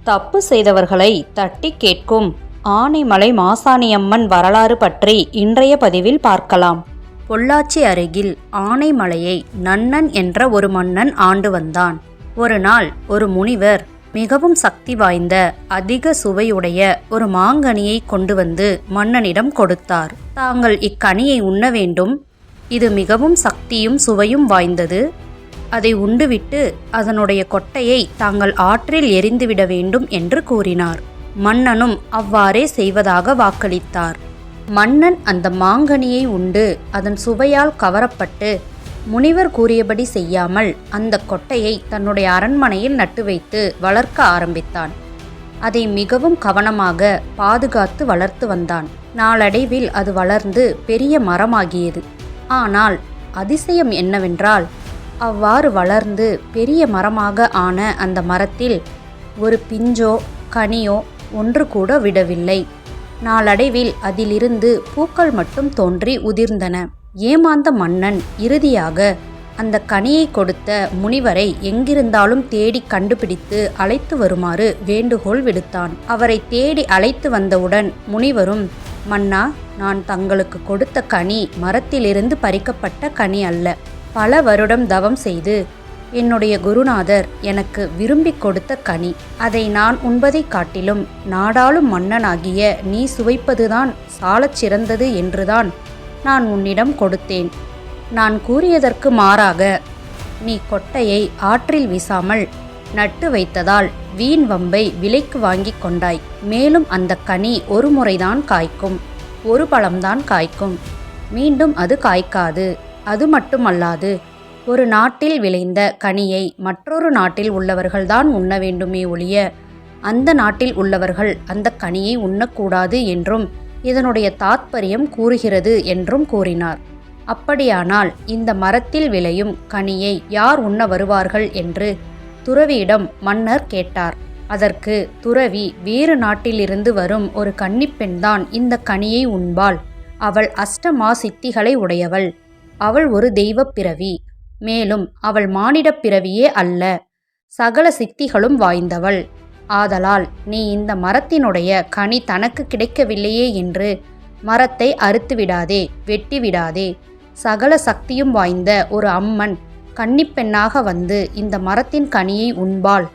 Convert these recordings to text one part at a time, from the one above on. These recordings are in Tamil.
தப்பு செய்தவர்களை தட்டி கேட்கும் ஆனைமலை மாசாணியம்மன் வரலாறு பற்றி இன்றைய பதிவில் பார்க்கலாம். பொள்ளாச்சி அருகில் ஆனைமலையை நன்னன் என்ற ஒரு மன்னன் ஆண்டு வந்தான். ஒரு நாள் ஒரு முனிவர் மிகவும் சக்தி வாய்ந்த அதிக சுவையுடைய ஒரு மாங்கனியை கொண்டு வந்து மன்னனிடம் கொடுத்தார். தாங்கள் இக்கனியை உண்ண வேண்டும், இது மிகவும் சக்தியும் சுவையும் வாய்ந்தது. அதை உண்டுவிட்டு அதனுடைய கொட்டையை தாங்கள் ஆற்றில் எறிந்துவிட வேண்டும் என்று கூறினார். மன்னனும் அவ்வாறே செய்வதாக வாக்களித்தார். மன்னன் அந்த மாங்கனியை உண்டு அதன் சுவையால் கவரப்பட்டு முனிவர் கூறியபடி செய்யாமல் அந்த கொட்டையை தன்னுடைய அரண்மனையில் நட்டு வைத்து வளர்க்க ஆரம்பித்தான். அதை மிகவும் கவனமாக பாதுகாத்து வளர்த்து வந்தான். நாளடைவில் அது வளர்ந்து பெரிய மரமாகியது. ஆனால் அதிசயம் என்னவென்றால், அவ்வாறு வளர்ந்து பெரிய மரமாக ஆன அந்த மரத்தில் ஒரு பிஞ்சோ கனியோ ஒன்று கூட விடவில்லை. நாளடைவில் அதிலிருந்து பூக்கள் மட்டும் தோன்றி உதிர்ந்தன. ஏமாந்த மன்னன் இறுதியாக அந்த கனியை கொடுத்த முனிவரை எங்கிருந்தாலும் தேடி கண்டுபிடித்து அழைத்து வருமாறு வேண்டுகோள் விடுத்தான். அவரை தேடி அழைத்து வந்தவுடன் முனிவரும், மன்னா, நான் தங்களுக்கு கொடுத்த கனி மரத்திலிருந்து பறிக்கப்பட்ட கனி அல்ல. பல வருடம் தவம் செய்து என்னுடைய குருநாதர் எனக்கு விரும்பி கொடுத்த கனி. அதை நான் உண்பதை காட்டிலும் நாடாளும் மன்னனாகிய நீ சுவைப்பதுதான் சாலச் சிறந்தது என்றுதான் நான் உன்னிடம் கொடுத்தேன். நான் கூறியதற்கு மாறாக நீ கொட்டையை ஆற்றில் வீசாமல் நட்டு வைத்ததால் வீண் வம்பை விலைக்கு வாங்கி கொண்டாய். மேலும் அந்த கனி ஒரு முறைதான் காய்க்கும், ஒரு பழம்தான் காய்க்கும், மீண்டும் அது காய்க்காது. அது மட்டுமல்லாது, ஒரு நாட்டில் விளைந்த கனியை மற்றொரு நாட்டில் உள்ளவர்கள்தான் உண்ண வேண்டுமே ஒழிய அந்த நாட்டில் உள்ளவர்கள் அந்த கனியை உண்ணக்கூடாது என்றும் இதனுடைய தாத்பரியம் கூறுகிறது என்றும் கூறினார். அப்படியானால் இந்த மரத்தில் விளையும் கனியை யார் உண்ண வருவார்கள் என்று துறவியிடம் மன்னர் கேட்டார். அதற்கு துறவி, வேறு நாட்டிலிருந்து வரும் ஒரு கன்னிப்பெண்தான் இந்த கனியை உண்பாள். அவள் அஷ்டமா சித்திகளை உடையவள். அவள் ஒரு தெய்வப் பிறவி. மேலும் அவள் மானிடப் பிறவியே அல்ல, சகல சித்திகளும் வாய்ந்தவள். ஆதலால் நீ இந்த மரத்தினுடைய கனி தனக்கு கிடைக்கவில்லையே என்று மரத்தை அறுத்துவிடாதே, வெட்டிவிடாதே. சகல சக்தியும் வாய்ந்த ஒரு அம்மன் கன்னிப்பெண்ணாக வந்து இந்த மரத்தின் கனியை உண்பாள்.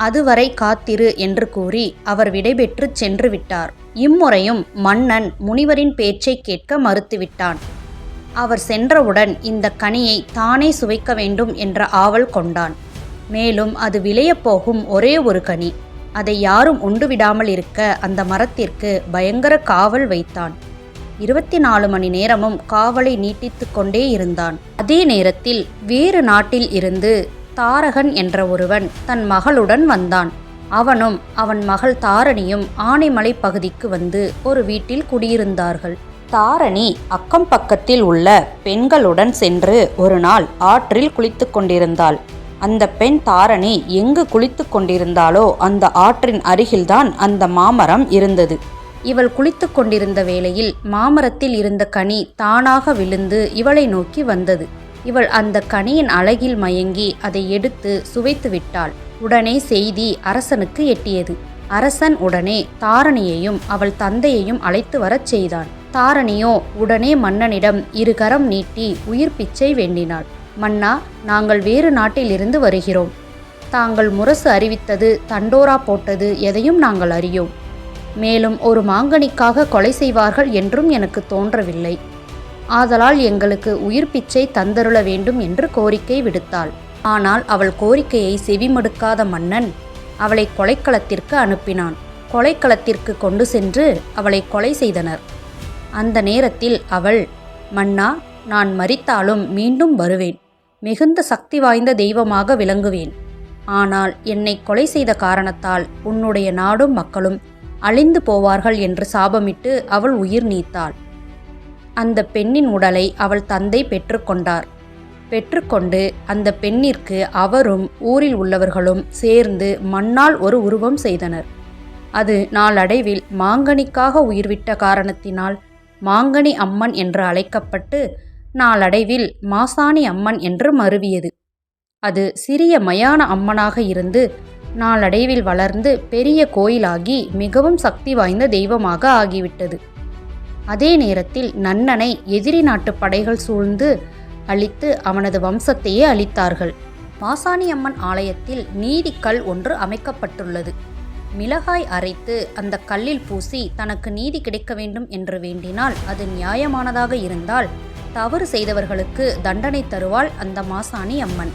அதுவரை காத்திரு என்று கூறி அவர் விடைபெற்று சென்று விட்டார். இம்முறையும் மன்னன் முனிவரின் பேச்சை கேட்க மறுத்துவிட்டான். அவர் சென்றவுடன் இந்த கனியை தானே சுவைக்க வேண்டும் என்ற ஆவல் கொண்டான். மேலும் அது விளையப் போகும் ஒரே ஒரு கனி. அதை யாரும் உண்டுவிடாமல் இருக்க அந்த மரத்திற்கு பயங்கர காவல் வைத்தான். 24 மணி நேரமும் காவலை நீட்டித்து கொண்டே இருந்தான். அதே நேரத்தில் வேறு நாட்டில் இருந்து தாரகன் என்ற ஒருவன் தன் மகளுடன் வந்தான். அவனும் அவன் மகள் தாரணியும் ஆனைமலை பகுதிக்கு வந்து ஒரு வீட்டில் குடியிருந்தார்கள். தாரணி அக்கம் பக்கத்தில் உள்ள பெண்களுடன் சென்று ஒரு நாள் ஆற்றில் குளித்து கொண்டிருந்தாள். அந்த பெண் தாரணி எங்கு குளித்து கொண்டிருந்தாளோ அந்த ஆற்றின் அருகில்தான் அந்த மாமரம் இருந்தது. இவள் குளித்து கொண்டிருந்த வேளையில் மாமரத்தில் இருந்த கனி தானாக விழுந்து இவளை நோக்கி வந்தது. இவள் அந்த கனியின் அழகில் மயங்கி அதை எடுத்து சுவைத்து விட்டாள். உடனே செய்தி அரசனுக்கு எட்டியது. அரசன் உடனே தாரணியையும் அவள் தந்தையையும் அழைத்து வரச் செய்தான். தாரணியோ உடனே மன்னனிடம் இருகரம் நீட்டி உயிர் பிச்சை வேண்டினாள். மன்னா, நாங்கள் வேறு நாட்டிலிருந்து வருகிறோம். தாங்கள் முரசு அறிவித்தது, தண்டோரா போட்டது எதையும் நாங்கள் அறியோம். மேலும் ஒரு மாங்கனிக்காக கொலை செய்வார்கள் என்றும் எனக்கு தோன்றவில்லை. ஆதலால் எங்களுக்கு உயிர் பிச்சை தந்தருள வேண்டும் என்று கோரிக்கை விடுத்தாள். ஆனால் அவள் கோரிக்கையை செவிமடுக்காத மன்னன் அவளை கொலைக்களத்திற்கு அனுப்பினான். கொலைக்களத்திற்கு கொண்டு சென்று அவளை கொலை செய்தனர். அந்த நேரத்தில் அவள், மன்னா, நான் மரித்தாலும் மீண்டும் வருவேன். மிகுந்த சக்தி வாய்ந்த தெய்வமாக விளங்குவேன். ஆனால் என்னை கொலை செய்த காரணத்தால் உன்னுடைய நாடும் மக்களும் அழிந்து போவார்கள் என்று சாபமிட்டு அவள் உயிர் நீத்தாள். அந்த பெண்ணின் உடலை அவள் தந்தை பெற்றுக்கொண்டார். பெற்றுக்கொண்டு அந்த பெண்ணிற்கு அவரும் ஊரில் உள்ளவர்களும் சேர்ந்து மண்ணால் ஒரு உருவம் செய்தனர். அது நாளடைவில் மாங்கனிக்காக உயிர்விட்ட காரணத்தினால் மாங்கனி அம்மன் என்று அழைக்கப்பட்டு நாளடைவில் மாசாணி அம்மன் என்று மருவியது. அது சிறிய மயான அம்மனாக இருந்து நாளடைவில் வளர்ந்து பெரிய கோயிலாகி மிகவும் சக்தி வாய்ந்த தெய்வமாக ஆகிவிட்டது. அதே நேரத்தில் நன்னனை எதிரி நாட்டு படைகள் சூழ்ந்து அழித்து அவனது வம்சத்தையே அழித்தார்கள். மாசாணியம்மன் ஆலயத்தில் நீதிக்கல் ஒன்று அமைக்கப்பட்டுள்ளது. மிளகாய் அரைத்து அந்த கல்லில் பூசி தனக்கு நீதி கிடைக்க வேண்டும் என்று வேண்டினால் அது நியாயமானதாக இருந்தால் தவறு செய்தவர்களுக்கு தண்டனை தருவாள் அந்த மாசாணி அம்மன்.